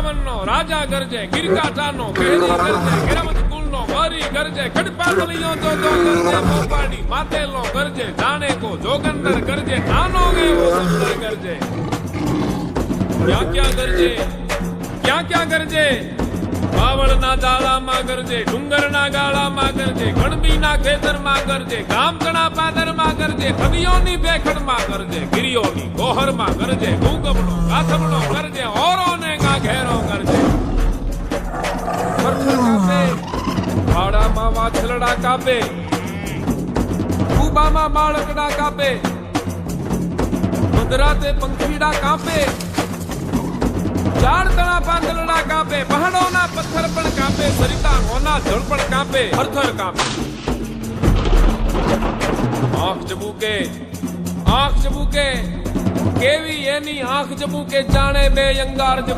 વૃંદાવનનો રાજા ગરજે, ગિરકાટાનો કેરી ગરજે, ગિરમત કુળનો વરી ગરજે, ખડપાતળીઓ તો ગરજે, મોપાડી માતેલનો ગરજે, જાણે કો જોગંદર ગરજે, નાનો એવો સુંદર ગરજે. ક્યાં ગરજે, ક્યાં ગરજે? બાવળના દાળામાં ગરજે, ડુંગરના ગાળામાં ગરજે, ગણબીના ખેતરમાં ગરજે, ગામકણા પાદરમાં ગરજે, નદીઓની ભેખડમાં ગરજે, ગિરિયોની ગોહરમાં ગરજે, ભૂગબનો ગાથમણો ગરજે, ઓરોને ઘેરો ગરજે. પથ્થર કાપે, ભાડામાં વાછલડા કાપે, કુબામાં બાળકડા કાપે, મધરાતે પંખીડા કાપે, ઝાડતણા પાંદડા કાપે, પહાડોના પથ્થર પણ કાપે, સરિતા હોના જળ પણ કાપે, થરથર કાપે. આંખ ચબુકે, કેવી એની આંખ ચબુકે, જાણે બે અંગાર ચબુકે.